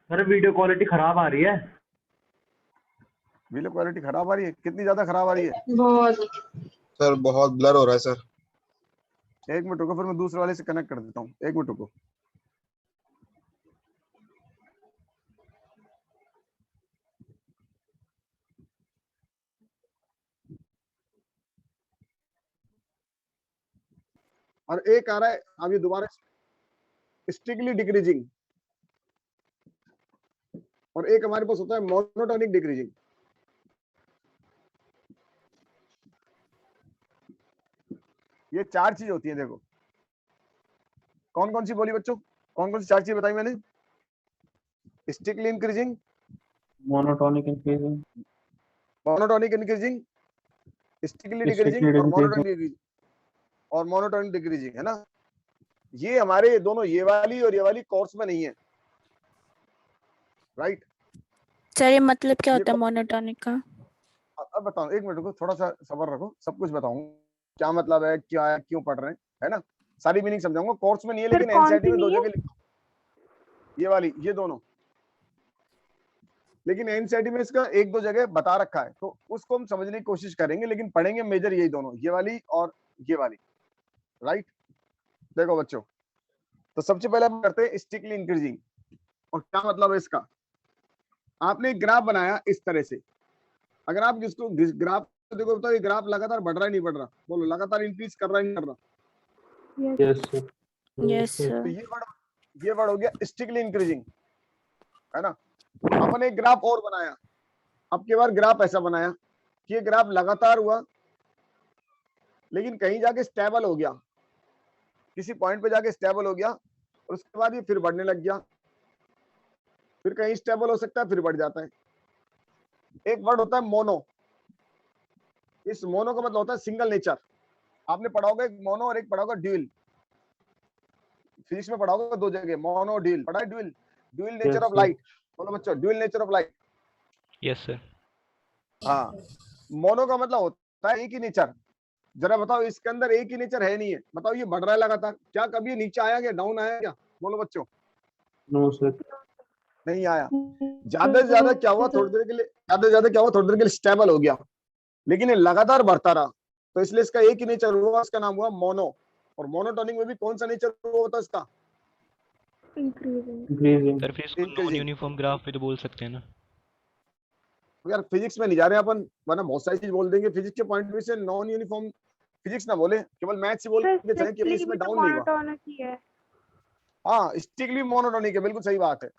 Sir video quality खराब आ रही है। वीडियो क्वालिटी खराब आ रही है? कितनी ज्यादा खराब आ रही है? बहुत। सर बहुत ब्लर हो रहा है सर। एक मिनट रुको, फिर मैं दूसरे वाले से कनेक्ट कर देता हूँ, एक मिनट रुको। और एक आ रहा है अब ये दोबारा स्ट्रिक्टली डिक्रीजिंग, और एक हमारे पास होता है मोनोटोनिक डिक्रीजिंग। ये चार चीज होती है, देखो कौन कौन सी बोली बच्चों, कौन कौन सी चार चीज बताई मैंने? Strictly increasing, monotonic increasing, monotonic increasing, strictly decreasing और मोनोटोनिक डिक्रीजिंग, और मोनोटोनिक डिक्रीजिंग, है ना। ये हमारे दोनों, ये वाली और ये वाली कोर्स में नहीं है, राइट। सर ये मतलब क्या होता है मोनोटोनिक का? अब बताओ, एक मिनट रुको, थोड़ा सा सब्र रखो, सब कुछ बताऊंगा क्या मतलब है, क्या है, क्यों पढ़ रहे हैं, है ना। सारी मीनिंग समझाऊंगा, कोर्स में नहीं है लेकिन एनसीईआरटी में दो जगह लिखा, ये वाली, ये दोनों, लेकिन एनसीईआरटी में इसका एक दो जगह बता रखा है, तो उसको हम समझने की कोशिश करेंगे, लेकिन पढ़ेंगे मेजर यही दोनों, ये वाली और ये वाली, राइट। देखो बच्चों, तो सबसे पहले हम करते हैं स्ट्रिक्टली इंक्रीजिंग। और क्या मतलब है इसका? आपने एक ग्राफ बनाया इस तरह से, अगर आप इसको ग्राफ देखो, बताओ ये ग्राफ लगातार बढ़ रहा है नहीं बढ़ रहा? बोलो, लगातार इंक्रीज कर रहा है नहीं कर रहा? यस सर, यस तो सर। ये वर्ड हो गया स्ट्रिक्टली इंक्रीजिंग, है ना। अपन एक ग्राफ और बनाया, अब की बार ग्राफ ऐसा बनाया कि ये ग्राफ लगातार हुआ, लेकिन कहीं जाके स्टेबल हो गया, किसी पॉइंट पे जाके स्टेबल हो गया, और उसके बाद ये फिर बढ़ने लग गया, फिर कहीं स्टेबल हो सकता है, फिर बढ़ जाता है। एक वर्ड होता है मोनो, इस मोनो का मतलब होता है सिंगल नेचर। आपने पढ़ा होगा एक मोनो और एक पढ़ा होगा ड्यूल, फिजिक्स में पढ़ा होगा दो जगह, मोनो ड्यूल पढ़ा है, dual, dual nature of light. बोलो बच्चों, dual nature of light. Yes sir. हाँ, मोनो का मतलब होता है एक ही नेचर। जरा बताओ, इसके अंदर एक ही नेचर है नहीं है, बताओ ये बढ़ रहा है लगातार, क्या कभी ये नीचे आया क्या, डाउन आया क्या? बोलो बच्चों। नो सर, नहीं आया। ज्यादा से ज्यादा क्या हुआ, थोड़ी देर के लिए, ज्यादा से ज्यादा क्या हुआ, थोड़ी देर के लिए स्टेबल हो गया, लेकिन ये लगातार बढ़ता रहा, तो इसलिए इसका एक ही नेचर हुआ, इसका नाम हुआ मोनो। और मोनोटोनिक में भी कौन सा नेचर हुआ होता है इसका? इंक्रीजिंग। सर फिर इसको नॉन यूनिफॉर्म ग्राफ भी तो बोल सकते हैं ना। यार फिजिक्स में नहीं जा रहे अपन, वरना बहुत सारी चीज बोल देंगे फिजिक्स के पॉइंट व्यू से, नॉन यूनिफॉर्म फिजिक्स ना बोले, केवल मैथ्स ही बोल के चले कि भाई इसमें डाउन नहीं हुआ। हाँ, स्टिकली मोनोटोनिक है, बिल्कुल सही बात है,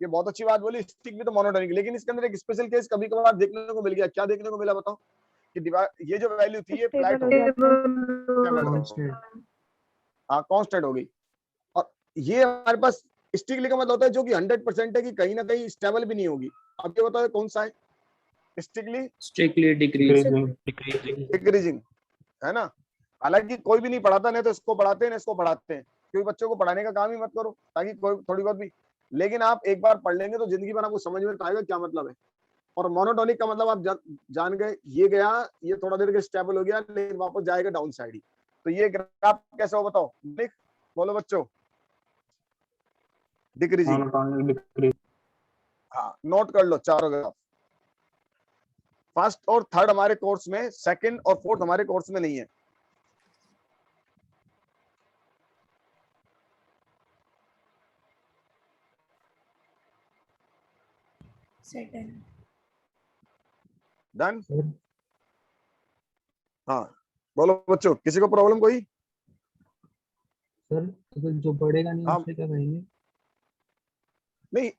ये बहुत अच्छी बात बोली, स्टिक भी तो मोनोटोनिक, लेकिन इसके अंदर एक स्पेशल केस कभी कभार देखने को मिल गया। क्या देखने को मिला बताओ? कि ये जो वैल्यू थी ये फ्लैट हो गई, हाँ कांस्टेंट हो गई। और ये हमारे पास स्टिकली का मतलब होता है जो कि 100% है, कि कहीं ना कहीं स्टेबल भी नहीं होगी। अब ये बताओ कौन सा है? Strictly decreasing. डिक्रीजिंग, है ना। हालांकि कोई भी नहीं पढ़ाता, नहीं तो इसको पढ़ाते हैं ना इसको पढ़ाते हैं, क्योंकि बच्चों को पढ़ाने का काम ही मत करो, ताकि कोई थोड़ी बहुत भी, लेकिन आप एक बार पढ़ लेंगे तो जिंदगी भर आपको समझ में आएगा क्या मतलब है। और मोनोटोनिक का मतलब आप जान गए, ये गया, ये थोड़ा देर के स्टेबल हो गया, लेकिन वापस जाएगा डाउन साइड ही। तो ये ग्राफ कैसा हो बताओ? बोलो बच्चों, डिक्रीजिंग। Monotonic decreasing. हाँ, नोट कर लो चारों ग्राफ। फर्स्ट और थर्ड हमारे कोर्स में, सेकंड और फोर्थ हमारे कोर्स में नहीं है। डन। हाँ बोलो बच्चों, किसी को प्रॉब्लम कोई? सर तो जो बढ़ेगा नहीं हाँ, उससे क्या कहेंगे? नहीं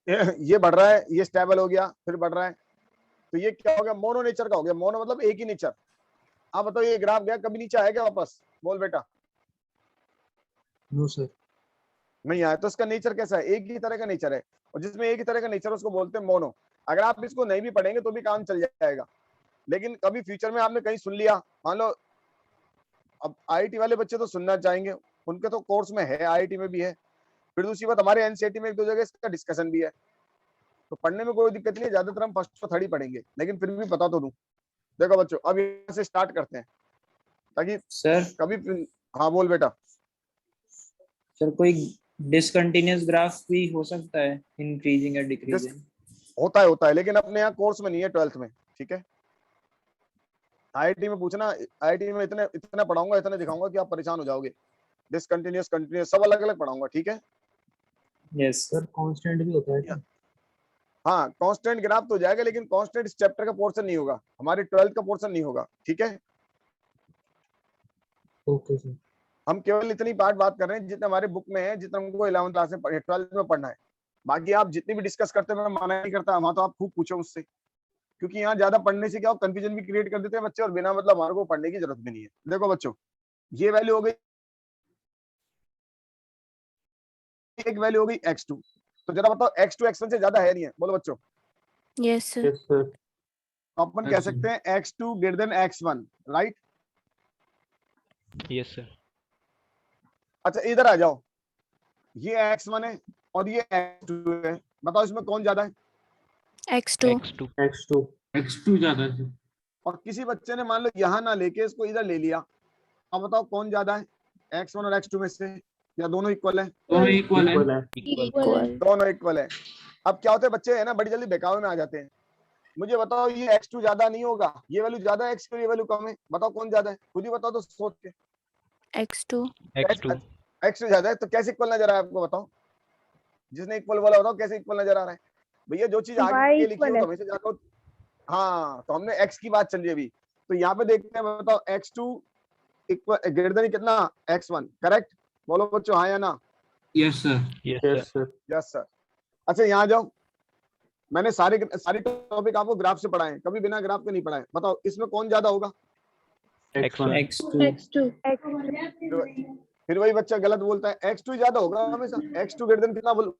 ये बढ़ रहा है, ये स्टेबल हो गया, फिर बढ़ रहा है, तो ये क्या हो गया? मोनो नेचर का हो गया। मोनो मतलब एक ही नेचर। आप बताओ, ये ग्राफ गया कभी नीचे आएगा वापस? बोल बेटा। No sir. नहीं आया, तो इसका नेचर कैसा है? एक ही तरह का नेचर है, और जिसमें एक ही तरह का नेचर उसको बोलते हैं मोनो। अगर आप इसको नहीं भी पढ़ेंगे तो भी काम चल जाएगा, लेकिन कभी फ्यूचर में आपने कहीं सुन लिया, मान लो अब आईआईटी वाले बच्चे तो सुनना चाहेंगे, उनके तो कोर्स में है, आईआईटी में भी है, फिर दूसरी बात हमारे एनसीईआरटी में एक दो जगह इसका डिस्कशन भी है, तो पढ़ने में कोई दिक्कत नहीं है। ज्यादातर हम फर्स्ट और थर्ड ही पढ़ेंगे, लेकिन फिर भी बता तो दूं। देखो बच्चों, अब यहाँ से स्टार्ट करते हैं, ताकि सर कभी, हाँ बोल बेटा। सर कोई डिसकंटिन्यूअस ग्राफ भी हो सकता है, इंक्रीजिंग या डिक्रीजिंग। होता है लेकिन अपने यहाँ कोर्स में नहीं है, 12th में, ठीक है। आईआईटी में पूछना, आईआईटी में इतने इतना पढ़ाऊंगा, इतने दिखाऊंगा कि आप परेशान हो जाओगे। डिसकंटिन्यूअस, कंटिन्यूअस सब अलग अलग पढ़ाऊंगा, ठीक है। यस सर कांस्टेंट भी होता है क्या? हाँ कांस्टेंट ग्राफ तो हो जाएगा, लेकिन कांस्टेंट इस चैप्टर का पोर्शन नहीं होगा, हमारे 12th का पोर्शन नहीं होगा, ठीक है। Okay sir. हम केवल इतनी बात कर रहे हैं जितना हमारे बुक में है, जितना हमको 11th क्लास में 12th में पढ़ना है। बाकी आप जितनी भी डिस्कस करते हैं मैं मना नहीं करता, वहां तो आप खूब पूछो मुझसे, क्योंकि यहाँ ज्यादा पढ़ने से क्या कंफ्यूजन भी क्रिएट कर देते हैं बच्चे, और बिना मतलब हमारे को पढ़ने की जरूरत भी नहीं है। देखो बच्चों, ये वैल्यू हो गई, एक वैल्यू हो गई x2, तो जरा बताओ x2 x1 से ज्यादा है नहीं है, बोलो बच्चों। Yes sir. Yes sir. तो अपन कह सकते हैं x2 greater than x1, right. Yes sir. अच्छा इधर आ जाओ, ये x1 है और ये x2 है, बताओ इसमें कौन ज्यादा है? x2 x2 x2 x2 ज्यादा है। और किसी बच्चे ने मान लो यहाँ ना लेके इसको इधर ले लिया, अब बताओ कौन ज्यादा है x1 और x2 में से, या दोनों इक्वल है? दोनों इक्वल है। इक्वल है। इक्वल। दोनों इक्वल है। अब क्या होता है बच्चे है ना बड़ी जल्दी बहकावे में आ जाते हैं। मुझे बताओ ये x2 ज्यादा नहीं होगा, ये वैल्यू ज्यादा है, x2 ये वैल्यू कम है, बताओ कौन ज्यादा है, खुद ही बताओ तो सोच के। x2 x2 x2 ज्यादा है, तो कैसे इक्वल नजर आ रहा है आपको, बताओ। जिसने इक्वल बोला बताओ कैसे इक्वल नजर आ रहा है? भैया जो चीज आगे लिखी हो तो हमेशा ज्यादा। हाँ तो हमने x की बात चल रही है अभी, तो यहाँ पे देखते हैं, बताओ x2 इक्वल ग्रेटर देन कितना, x1, करेक्ट? बोलो बच्चों हाँ या ना? Yes sir. Yes yes sir. Sir. Yes sir. अच्छा यहाँ जाओ, मैंने सारे टॉपिक आपको ग्राफ से पढ़ाए, कभी बिना ग्राफ के नहीं पढ़ाए, बताओ इसमें कौन ज्यादा होगा? x1 x2 फिर वही बच्चा गलत बोलता है, x2 ज्यादा होगा हमेशा, x2 ग्रेटर देन कितना बोलो?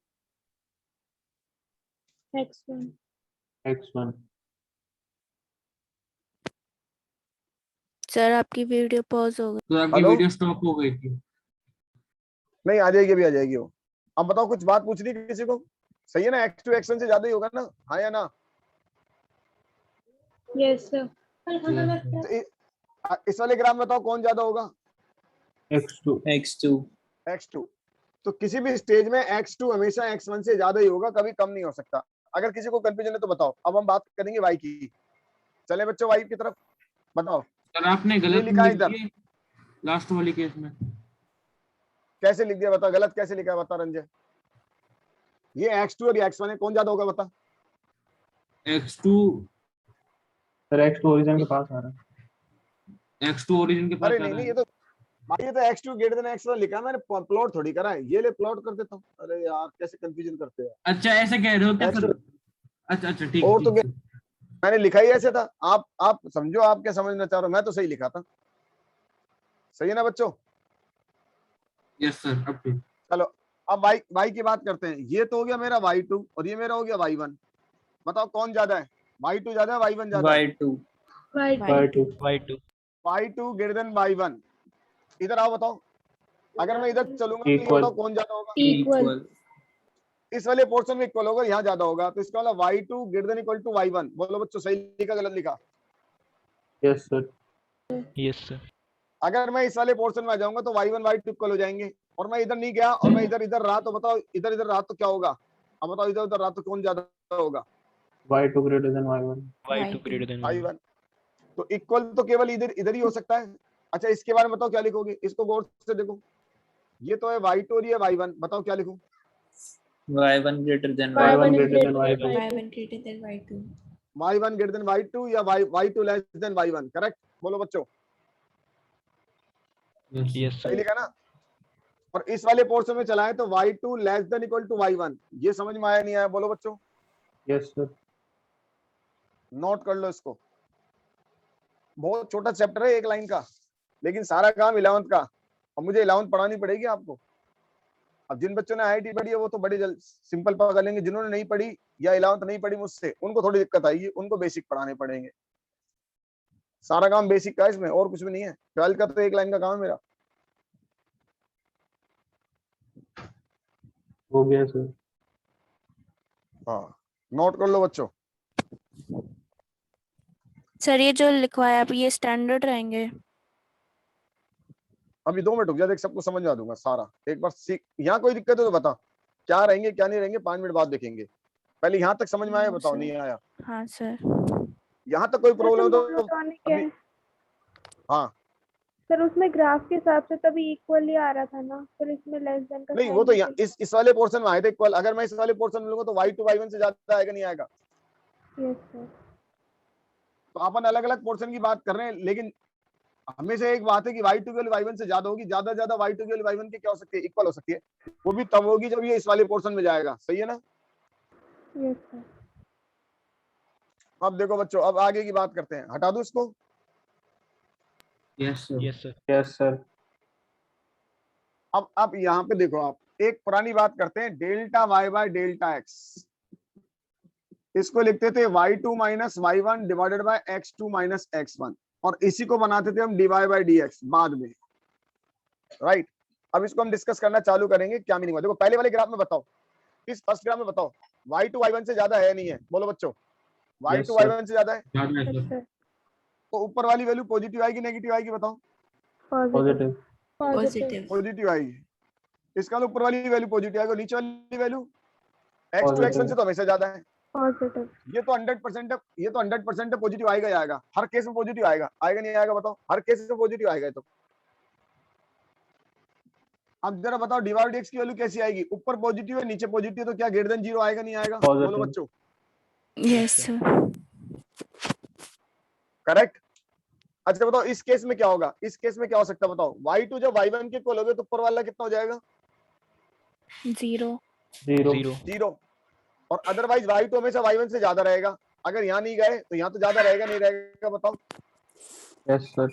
x1 सर आपकी वीडियो पॉज हो गई। तो आपकी हेलो? वीडियो स्टॉप हो गई थी। नहीं आ जाएगी, अभी आ जाएगी वो। अब बताओ कुछ बात पूछ रही किसी को, सही है ना? x2 x1 से ज्यादा ही होगा ना, हाँ या ना? Yes sir. तो इस वाले ग्राफ में बताओ कौन ज्यादा होगा? x2 x2। तो किसी भी स्टेज में x2 हमेशा x1 से ज्यादा ही होगा, कभी कम नहीं हो सकता। अगर किसी को कंफ्यूजन है तो बताओ। अब हम बात करेंगे y की, चले बच्चों y की तरफ, बताओ। सर आपने ये गलत लिखा है लिख इधर, दिए लास्ट वाली केस में। कैसे लिख दिया बता, गलत कैसे लिखा है बता रंजय? ये x2 और ये x1 है, कौन ज्यादा होगा बता? x2 सर x2 ओरिजिन के पास आ रहा है। x2 ओरिजिन के पास अरे आ नहीं रहा नहीं, है। ये तो भाई ये तो x2 ग्रेटर देन x1 लिखा है, मैंने प्लॉट थोड़ी करा है, ये ले प्लॉट कर देता हूँ। अरे यार कैसे कंफ्यूजन करते हैं। अच्छा ऐसे कह रहे हो क्या X2 सर? अच्छा अच्छा ठीक और तो ठीक ठीक। मैंने लिखा ही ऐसे था, आप समझो, आप क्या समझना चाह रहे हो, मैं तो सही लिखा था। सही है ना बच्चों? यस सर अब ठीक। चलो अब y की बात करते हैं। ये तो हो गया मेरा y2 और ये मेरा हो गया y1, बताओ कौन ज्यादा है? y2 ज्यादा है y1 ज्यादा है? y2 y2 y2 y2 greater than y1। इधर आओ बताओ, अगर मैं इधर चलूंगा तो ये Equal. बताओ कौन ज्यादा होगा? इक्वल इस वाले पोर्शन में इक्वल होगा, यहाँ ज्यादा होगा, तो इसका वाला y2 greater than equal to y1। बोलो बच्चों सही लिखा गलत लिखा? Yes sir. Yes sir. अगर मैं इस वाले पोर्शन में आ जाऊंगा तो y1 y2 इक्वल हो जाएंगे, और मैं इधर नहीं गया और मैं इधर इधर रहा, तो बताओ इधर इधर रहा तो क्या होगा? अब बताओ इधर उधर रहा तो कौन ज्यादा होगा? y2 greater than y1 y2 greater than y1 y1। तो इक्वल तो केवल इधर इधर ही हो सकता है। अच्छा इसके बारे में बताओ क्या लिखोगे, इसको गौर से देखो, ये तो है y2 और ये y1, बताओ क्या लिखूं? y1 greater than y1 y2 greater than y2 y1 greater than y2 y1 greater than y2 या y2 less than y1, correct? बोलो बच्चों यस सही सर। लिखा ना? और इस वाले पोर्शन में चला है तो y2 less than equal to y1, ये समझ में आया नहीं आया? बोलो बच्चों, यस सर। नोट कर लो इसको। बहुत छोटा चैप्टर है, एक लाइन का, लेकिन सारा काम 11th का, और मुझे 11th पढ़ानी पड़ेगी आपको। अब जिन बच्चों ने आईआईटी पढ़ी है वो तो बड़ी सिंपल पकड़ लेंगे, जिन्होंने नहीं पढ़ी या 11th नहीं पढ़ी मुझसे, उनको थोड़ी दिक्कत आएगी, उनको बेसिक पढ़ाने पड़ेंगे। सारा काम बेसिक का है इसमें, और कुछ भी नहीं है। 12th का तो एक लाइन का काम है मेरा। हो गया सर। हाँ नोट कर लो बच्चों। सर ये जो लिखवाया आप ये स्टैंडर्ड रहेंगे? अभी 2 मिनट रुक जा, देख सबको समझा दूंगा सारा एक बार। सीख, यहाँ कोई दिक्कत है तो बता, क्या रहेंगे क्या नहीं रहेंगे 5 मिनट बाद देखेंगे। पहले यहाँ तक समझ में आया, बताओ सर। नहीं आया? हाँ सर। यहाँ तक कोई प्रॉब्लम तो मोनोटोनिक अभी। है हाँ सर, उसमें ग्राफ के हिसाब से तभी इक्वली आ रहा था ना, फिर इसमें लेस देन का नहीं, sign वो तो नहीं यहाँ इस वाले पोर्शन में आए थे इक्वल। अगर मैं इस वाले पोर्शन में लूंगा तो y2 y1 से ज्यादा आएगा नहीं आएगा? Yes sir. तो अपन अलग अलग पोर्शन की बात कर रहे हैं, लेकिन हमेशा एक बात है कि y2 की वैल्यू y1 से ज्यादा होगी। ज्यादा ज्यादा y2 की वैल्यू y1 की क्या हो सकती है? इक्वल हो सकती है। वो भी तब होगी जब ये इस वाले पोर्शन में जाएगा। सही है ना? Yes sir. अब देखो बच्चों, अब आगे की बात करते हैं। हटा दो इसको। Yes sir. Yes sir. Yes sir. अब यहाँ पे देखो, आप एक पुरानी बात करते हैं, delta y by delta x। इसको लिखते थे y2 minus y1 divided by x2 minus x1, और इसी को बनाते थे हम dy बाय dx बाद में। राइट, अब इसको हम डिस्कस करना चालू करेंगे क्या मीनिंग है। देखो पहले वाले ग्राफ में बताओ, इस फर्स्ट ग्राफ में बताओ y2 y1 से ज्यादा है नहीं है? बोलो बच्चों, Yes, y2 sir. y1 से ज्यादा है ज्यादा है यस सर। सर। तो ऊपर वाली वैल्यू पॉजिटिव आएगी नेगेटिव आएगी? बताओ। पॉजिटिव। पॉजिटिव। पॉजिटिव। पॉजिटिव आएगी। इसका मतलब ऊपर वाली वैल्यू पॉजिटिव आएगी, नीचे वाली वैल्यू x2 Positive. x1 से तो हमेशा ज्यादा है। पॉजिटिव। ये तो 100% है, ये तो 100% पॉजिटिव आएगा ही आएगा। हर केस में पॉजिटिव आएगा, आएगा नहीं आएगा? बताओ, हर केस में पॉजिटिव आएगा। तो अब जरा बताओ डिवाइड x की वैल्यू कैसी आएगी? ऊपर पॉजिटिव है नीचे पॉजिटिव है, तो क्या ग्रेटर देन 0 आएगा नहीं आएगा? बोलो Positive. बच्चों। Yes sir. करेक्ट। अच्छा बताओ इस केस में क्या होगा? इस केस में क्या हो सकता है बताओ? y2 जब y1 के इक्वल हो गए तो ऊपर वाला कितना हो जाएगा? 0। 0. 0 0। और अदरवाइज y2 हमेशा y1 से ज्यादा रहेगा। अगर यहाँ नहीं गए तो यहाँ तो ज्यादा रहेगा नहीं रहेगा? बताओ। Yes, sir.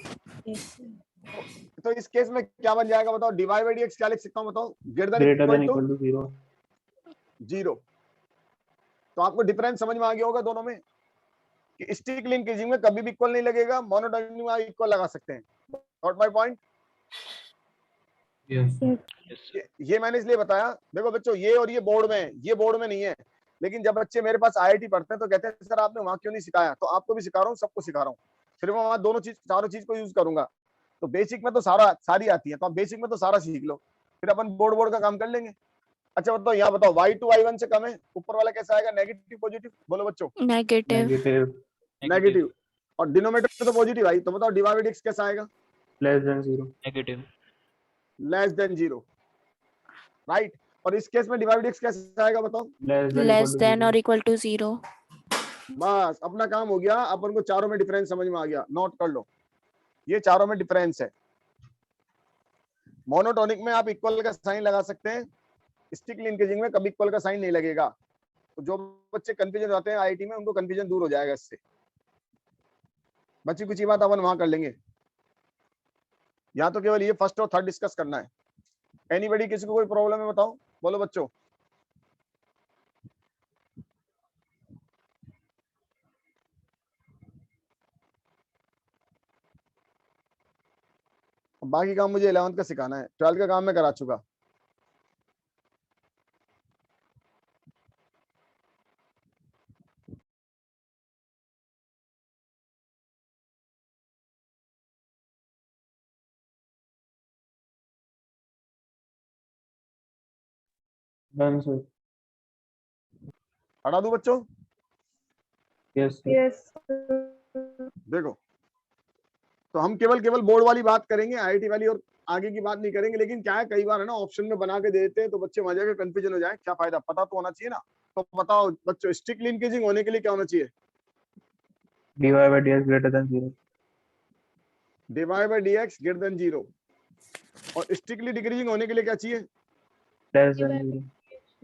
Yes sir. तो इस केस में क्या बन जाएगा बताओ? dy बाई dx क्या लिख सकता हूँ बताओ? Greater Greater than than equal equal to 0. To 0। तो आपको डिफरेंस समझ में आ गया होगा दोनों में कि स्टिकली इंक्रीजिंग में कभी भी इक्वल नहीं लगेगा, मोनोटोनिक में इक्वल लगा सकते हैं। Not my point. यस ये मैंने इसलिए बताया, देखो बच्चों ये और ये बोर्ड में है, ये बोर्ड में नहीं है। लेकिन जब बच्चे मेरे पास आईआईटी पढ़ते हैं तो कहते हैं सर आपने वहां क्यों नहीं सिखाया? तो आपको भी सिखा रहा हूँ, सबको सिखा रहा हूँ। फिर मैं वहां दोनों चीज चारों चीज को यूज करूंगा। तो बेसिक में तो सारी आती है, तो आप बेसिक में तो सारा सीख लो, फिर अपन बोर्ड का काम कर लेंगे। अच्छा बताओ, यहाँ बताओ y2 y1 से कम है, ऊपर वाला कैसा आएगा? Negative positive? बोलो बच्चों। नेगेटिव। Negative. नेगेटिव। और डिनोमिनेटर तो पॉजिटिव आई, तो बताओ डिवाइड x कैसा आएगा? Less than 0. Negative. Less than 0। Right. और इस केस में डिवाइड x कैसा आएगा बताओ? लेस देन और इक्वल टू 0। बस अपना काम हो गया। अपन को चारों में डिफरेंस समझ में आ गया, नोट कर लो। ये चारों में डिफरेंस है। मोनोटोनिक में आप इक्वल का साइन लगा सकते हैं, स्टिकली इंक्रीजिंग में कभी इक्वल का साइन नहीं लगेगा। तो जो बच्चे कंफ्यूजन होते हैं आईआईटी में, उनको कंफ्यूजन दूर हो जाएगा इससे। बच्ची कुछ ही बात अपन वहां कर लेंगे। यहाँ तो केवल ये फर्स्ट और थर्ड डिस्कस करना है। एनीबॉडी, किसी को कोई प्रॉब्लम है बताओ? बोलो बच्चों। बाकी काम मुझे 11th का सिखाना है, 12th का काम मैं करा चुका। Done, sir. हटा दूं बच्चों? Yes, sir. यस। देखो, तो हम केवल बोर्ड वाली बात करेंगे, आईआईटी वाली और आगे की बात नहीं करेंगे। लेकिन क्या है, कई बार है ना ऑप्शन में बना के दे देते हैं तो बच्चे मजे के कंफ्यूजन हो जाए। क्या फायदा, पता तो होना चाहिए ना। तो बताओ बच्चों, स्टिकली इंक्रीजिंग होने के लिए क्या होना चाहिए? dy by dx greater than 0. dy by dx greater than 0। और स्टिकली डिक्रीजिंग होने के लिए क्या चाहिए? Less than 0.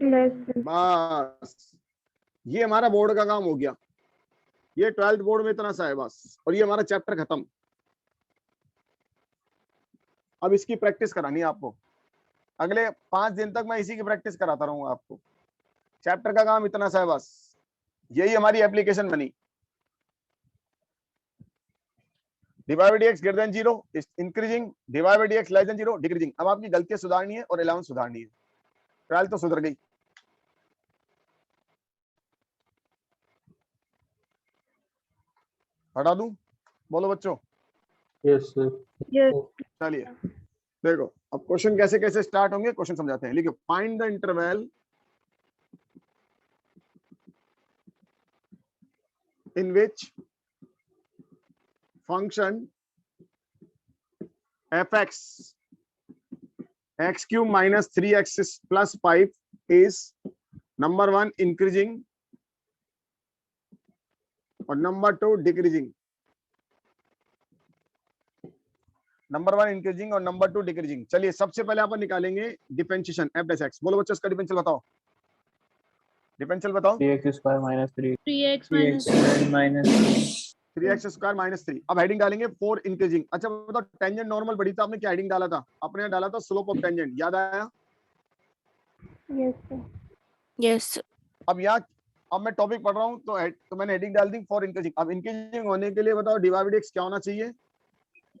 Less than. बस ये हमारा बोर्ड का काम हो गया। ये 12th बोर्ड में इतना सा है बस, और ये हमारा चैप्टर खत्म। अब इसकी प्रैक्टिस करानी है आपको। अगले 5 दिन तक मैं इसी की प्रैक्टिस कराता रहूंगा आपको। चैप्टर का काम इतना सा है बस, यही हमारी एप्लीकेशन बनी। Divide by dx greater than 0, increasing, divide by dx less than 0, decreasing. अब आपकी गलतियां सुधारनी है और 11 सुधारनी है। 12 तो सुधर गई। हटा दूं? बोलो बच्चों। Yes, sir. यस। चलिए देखो अब क्वेश्चन कैसे कैसे स्टार्ट होंगे, क्वेश्चन समझाते हैं। लिखो, find the interval in which function fx x cube minus 3x plus 5 is number 1 increasing और number 2 decreasing। नंबर 1 इंक्रीजिंग और नंबर 2 डिक्रीजिंग। चलिए सबसे पहले अपन निकालेंगे डिफरेंशिएशन f dash x। बोलो बच्चों इसका डिफरेंशियल बताओ, डिफरेंशियल बताओ। 3x square minus 3 3x minus 3x square minus 3। अब हेडिंग डालेंगे 4 इंक्रीजिंग। अच्छा बताओ, टेंजेंट नॉर्मल बढ़ी था, आपने क्या हेडिंग डाला था? आपने यहाँ डाला था स्लोप ऑफ टेंजेंट, याद आया? Yes sir. Yes. अब यहाँ अब मैं टॉपिक पढ़ रहा हूँ तो मैंने हेडिंग डाल दी 4 इंक्रीजिंग। अब इंक्रीजिंग होने के लिए बताओ dy/dx क्या होना चाहिए?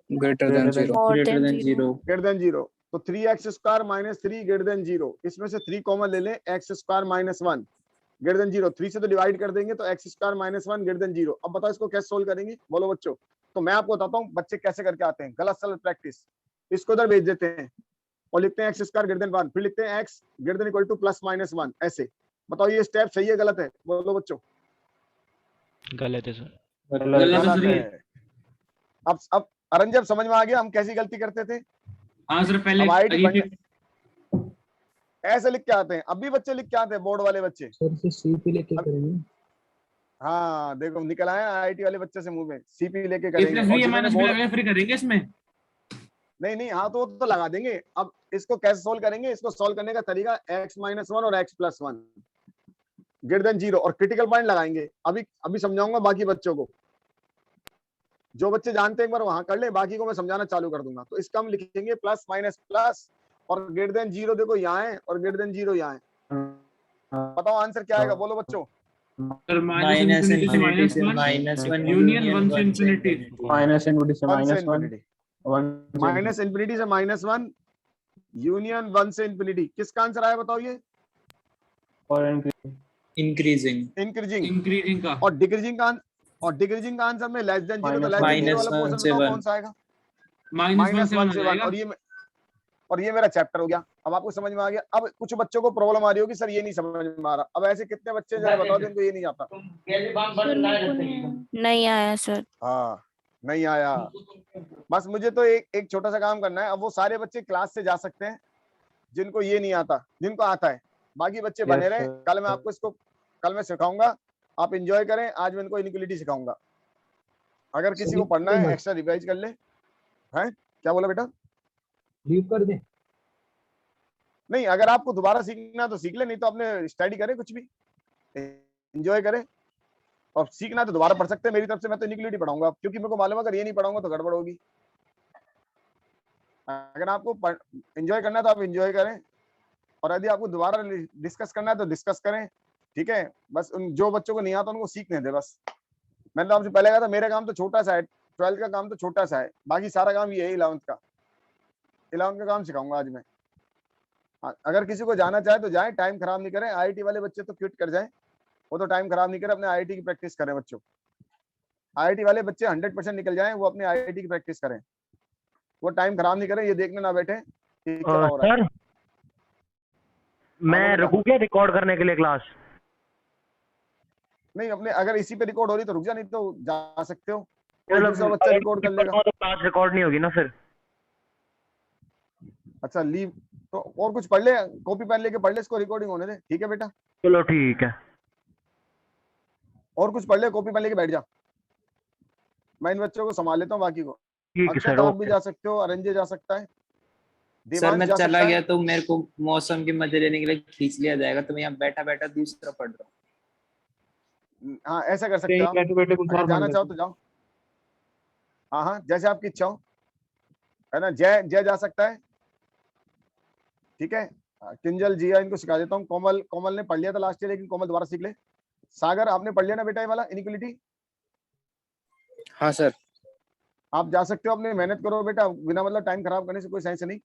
greater than 0, More greater than than 0, greater than 0। तो 3x square minus 3 greater than 0। इसमें से 3 कॉमन ले लें, x square minus 1 greater than 0। 3 से तो डिवाइड कर देंगे तो x square minus 1 greater than 0। अब बताओ इसको कैसे सोल्व करेंगे? बोलो बच्चों। तो मैं आपको बताता हूँ बच्चे कैसे करके आते हैं, गलत सलत प्रैक्टिस। इसको इधर भेज देते हैं और लिखते हैं x स्क्वायर ग्रेटर देन 1, फिर लिखते हैं x greater than equal two plus minus 1। ऐसे बताओ ये स्टेप सही है गलत है? बोलो बच्चों। गलत है सर। गलत गलत सही है। है। अब अरंजब समझ में आ गया हम कैसी गलती करते थे? हाँ सर, पहले अब आईटी ये पढ़ने ऐसे लिख के आते हैं, अब भी बच्चे लिख के आते हैं, बोर्ड वाले बच्चे। सर से सीपी लेके करेंगे। हाँ देखो निकल आए आईटी वाले बच्चे से मुंह में, सीपी लेके a करेंगे। प्लस और बी जिन्होंने माइनस बोर्ड लगा फ्री करेंगे इसमें। नहीं हाँ तो लगा देंगे। अब इसको कैसे सोल्व करेंगे? इसको सोल्व करने का तरीका x माइनस 1 और x प्लस 1 ग्रेटर देन 0 और क्रिटिकल पॉइंट लगाएंगे। अभी समझाऊंगा बाकी बच्चों को। जो बच्चे जानते हैं एक बार वहां कर ले, बाकी को मैं समझाना चालू कर दूंगा। तो इसका हम लिखेंगे प्लस माइनस प्लस और ग्रेटर देन 0 देखो यहाँ है और ग्रेटर देन 0 यहाँ है। बताओ आंसर क्या आएगा? बोलो बच्चों। सर माइनस इनफिनिटी से -1 माइनस 1 यूनियन 1 से इंफिनिटी। माइनस इनफिनिटी से 1 से माइनस 1 इंफिनिटी, माइनस इंफिनिटी से माइनस 1 यूनियन 1 से इंफिनिटी। किसका आंसर आया बताओ? ये और इंक्रीजिंग इंक्रीजिंग का और डिक्रीजिंग का आंसर में लेस देन 0 तो लेस देन 0 वाला पोर्शन बताओ कौन सा आएगा? -1 से 1 हो जाएगा। और ये मेरा चैप्टर हो गया। अब आपको समझ में आ गया। अब कुछ बच्चों को प्रॉब्लम आ रही होगी, सर ये नहीं समझ में आ रहा। अब ऐसे कितने बच्चे जरा बताओ जिनको ये नहीं आता? नहीं आया सर। हाँ नहीं आया। बस मुझे तो एक छोटा सा काम करना है। अब वो सारे बच्चे क्लास से जा सकते हैं जिनको ये नहीं आता, जिनको आता है। बाकी बच्चे बने रहे। कल मैं आपको इसको कल मैं सिखाऊंगा, आप एंजॉय करें। आज मैं इनको इनइक्वालिटी सिखाऊंगा। अगर किसी को पढ़ना है एक्स्ट्रा रिवाइज कर ले। हैं क्या बोला बेटा? लीव कर दे। नहीं अगर आपको दोबारा सीखना है तो सीख ले, नहीं तो अपने स्टडी करें, कुछ भी एंजॉय करें। और सीखना तो दोबारा पढ़ सकते हैं मेरी तरफ से। मैं तो इनइक्वालिटी पढ़ाऊंगा क्योंकि मेरे को मालूम है अगर ये नहीं पढ़ाऊंगा तो गड़बड़ होगी। अगर आपको एंजॉय करना है तो आप एंजॉय करें, और यदि आपको दोबारा डिस्कस करना है तो डिस्कस करें। ठीक है, बस उन जो बच्चों को नहीं आता उनको सीखने दे बस। मैंने तो आपसे पहले कहा था मेरा काम तो छोटा सा है, 12th का काम तो छोटा सा है, बाकी सारा काम ये है 11th का। 11th का काम सिखाऊंगा आज मैं। अगर किसी को जाना चाहे तो जाए, टाइम खराब नहीं करें। आईआईटी वाले बच्चे तो क्विट कर जाएं, वो तो टाइम खराब नहीं करें, अपने आईआईटी की प्रैक्टिस करें बच्चों। आईआईटी वाले बच्चे 100% निकल जाएं, वो अपने आईआईटी की प्रैक्टिस करें, वो टाइम खराब नहीं करें, ये देखने ना बैठे क्या हो रहा है। सर मैं रुकूं क्या रिकॉर्ड करने के लिए क्लास? नहीं अपने अगर इसी पे रिकॉर्ड हो रही तो रुक जा, नहीं तो जा सकते हो। मतलब दूसरा बच्चा रिकॉर्ड कर लेगा तो क्लास रिकॉर्ड नहीं होगी ना फिर? अच्छा लीव तो और कुछ पढ़ ले, कॉपी पेन लेके पढ़ ले, इसको रिकॉर्डिंग होने दे। ठीक है बेटा, चलो ठीक है। और कुछ पढ़ ले, कॉपी पेन लेके बैठ जा। मैं इन बच्चों को संभाल लेता हूँ, बाकी को। ठीक है अच्छा सर, तो आप भी ओके। जा सकते हो, अरंजे जा सकता है, सर देवांश मैं जा चला सकता गया है। तो मेरे को मौसम के मजे लेने के लिए खींच लिया जाएगा, तो मैं यहाँ बैठा बैठा दूसरा पढ़ रहा हूँ। हाँ ऐसा कर सकते हो आप। बैठे बैठे कुछ अगर और जाना पढ़ चाहो तो जाओ। हाँ हाँ जैसे आपकी इच्छा हो, है ना। जय जय जा सकता है। ठीक है, किंजल जिया इनको सिखा देता हूँ। कोमल ने पढ़ लिया था लास्ट ईयर, लेकिन कोमल दोबारा सीख ले। सागर आपने पढ़ लिया ना बेटा ये वाला इनइक्वालिटी? हाँ सर। आप जा सकते हो, अपने मेहनत करो बेटा, बिना मतलब टाइम खराब करने से कोई सेंस नहीं।